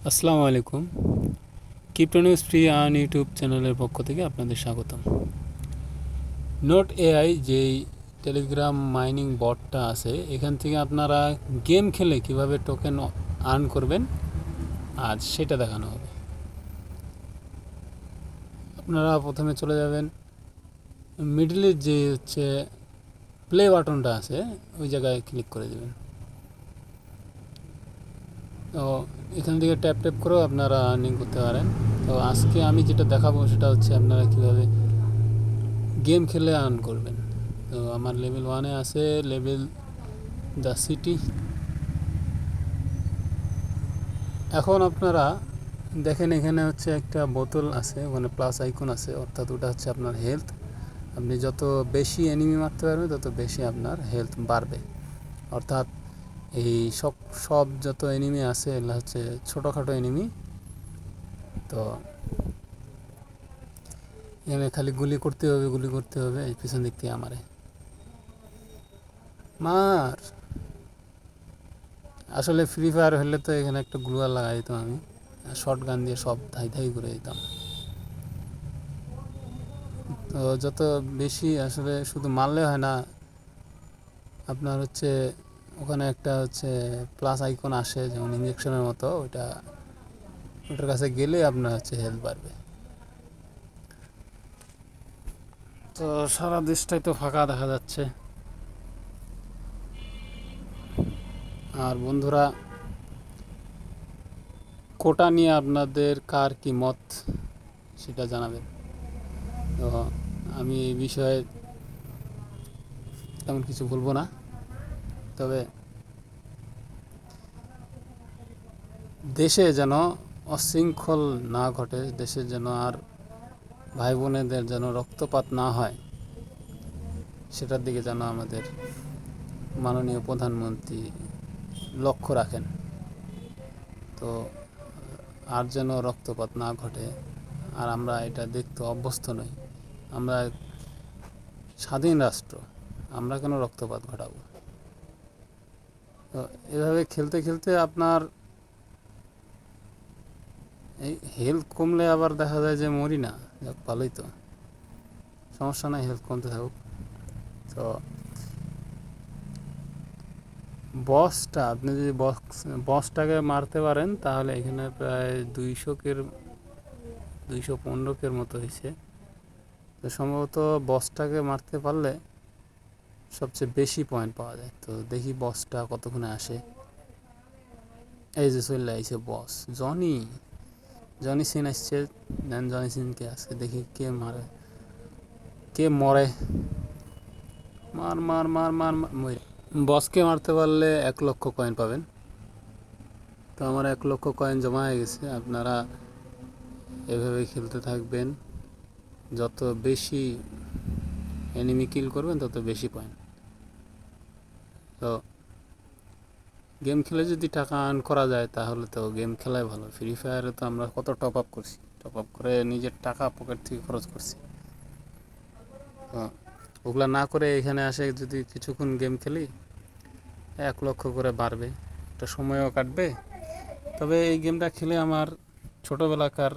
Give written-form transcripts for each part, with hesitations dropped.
আসসালামু আলাইকুম। Crypto news free earn YouTube চ্যানেলের পক্ষ থেকে আপনাদের স্বাগতম। নোট এআই যেই টেলিগ্রাম মাইনিং বটটা আছে, এখান থেকে আপনারা গেম খেলে কিভাবে টোকেন আর্ন করবেন আজ সেটা দেখানো হবে। আপনারা প্রথমে চলে যাবেন মিডলে যে হচ্ছে প্লে বাটনটা আছে, ওই জায়গায় ক্লিক করে দেবেন। তো এখান থেকে ট্যাপ ট্যাপ করেও আপনারা আর্নিং করতে পারেন। তো আজকে আমি যেটা দেখাবো সেটা হচ্ছে আপনারা কীভাবে গেম খেলে আর্ন করবেন। তো আমার লেভেল 1-এ আছে, লেভেল দ্য সিটি। এখন আপনারা দেখেন এখানে হচ্ছে একটা বোতল আছে, ওখানে প্লাস আইকন আছে, অর্থাৎ ওটা হচ্ছে আপনার হেলথ। আপনি যত বেশি এনিমি মারতে পারবেন তত বেশি আপনার হেলথ বাড়বে। অর্থাৎ এই সব যত এনিমি আছে এগুলো হচ্ছে ছোটোখাটো এনিমি। তো এখানে খালি গুলি করতে হবে, এই পিছন দিক থেকে আমারে মার। আসলে ফ্রি ফায়ার হলে তো এখানে একটা গ্লুয়াল লাগাই দিতাম, আমি শর্ট গান দিয়ে সব ধাই ধাই করে দিতাম। তো যত বেশি আসলে শুধু মারলে হয় না, আপনার হচ্ছে ওখানে একটা হচ্ছে প্লাস আইকন আসে, যেমন ইঞ্জেকশনের মতো, ওটার কাছে গেলে আপনার হচ্ছে হেলথ বাড়বে। তো সারা দেশটাই তো ফাঁকা দেখা যাচ্ছে। আর বন্ধুরা, কোটা নিয়ে আপনাদের কার কি মত সেটা জানাবেন। তো আমি এই বিষয়ে তেমন কিছু বলবো না, তবে দেশে যেন অশৃঙ্খল না ঘটে, দেশে যেন আর ভাই বোনেদের যেন রক্তপাত না হয়, সেটার দিকে যেন আমাদের মাননীয় প্রধানমন্ত্রী লক্ষ্য রাখেন। তো আর যেন রক্তপাত না ঘটে, আর আমরা এটা দেখতে অভ্যস্ত নই। আমরা স্বাধীন রাষ্ট্র, আমরা কেন রক্তপাত ঘটাবো? তো এভাবে খেলতে খেলতে আপনার এই হেলথ কমলে আবার দেখা যায় যে মরি না, যাক ভালোই তো, সমস্যা নাই, হেলথ কমতে থাকুক। তো বসটা আপনি যদি বসটাকে মারতে পারেন তাহলে এখানে প্রায় 215 মতো হয়েছে। তো সম্ভবত বসটাকে মারতে পারলে সবচেয়ে বেশি পয়েন্ট পাওয়া যায়। তো দেখি বসটা কতক্ষণে আসে। এই যে চলে আইছে বস জনি সিন আসছে। দেন জনি সিনকে আজকে দেখি কে মারে, কে মরে। মার মার মার মার মরে। বসকে মারতে পারলে 1 লক্ষ কয়েন পাবেন। তো আমার 1 লক্ষ কয়েন জমা হয়ে গেছে। আপনারা এভাবে খেলতে থাকবেন, যত বেশি এনিমি কিল করবেন তত বেশি পয়েন্ট। তো গেম খেলে যদি টাকা আর্ন করা যায় তাহলে তো গেম খেলাই ভালো। ফ্রি ফায়ারে তো আমরা কত টপ আপ করছি, টপ আপ করে নিজের টাকা পকেট থেকে খরচ করছি। তো ওগুলা না করে এখানে আসে যদি কিছুক্ষণ গেম খেলি, 1 লক্ষ করে বাড়বে, একটা সময়ও কাটবে। তবে এই গেমটা খেলে আমার ছোটোবেলাকার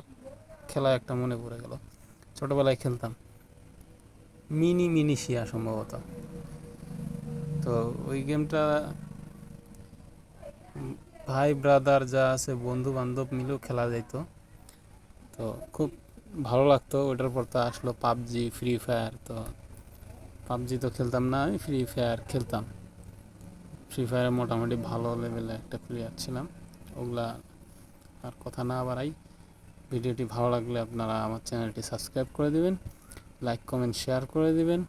খেলা একটা মনে পড়ে গেল। ছোটোবেলায় খেলতাম মিনিশিয়া সম্ভবত। তো ওই গেমটা ভাই ব্রাদার যা আছে বন্ধু বান্ধব মিলেও খেলা যাইতো। তো খুব ভালো লাগতো। ওটার পর তো আসলো পাবজি, ফ্রি ফায়ার। তো পাবজি তো খেলতাম না, আমি ফ্রি ফায়ার খেলতাম। ফ্রি ফায়ারে মোটামুটি ভালো লেভেলে একটা প্লেয়ার ছিলাম। ওগুলা আর কথা না বাড়াই, ভিডিওটি ভালো লাগলে আপনারা আমার চ্যানেলটি সাবস্ক্রাইব করে দিবেন, লাইক কমেন্ট শেয়ার করে দিবেন,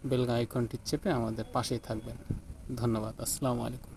বেল আইকনটি চেপে আমাদের পাশেই থাকবেন। ধন্যবাদ। আসসালামু আলাইকুম।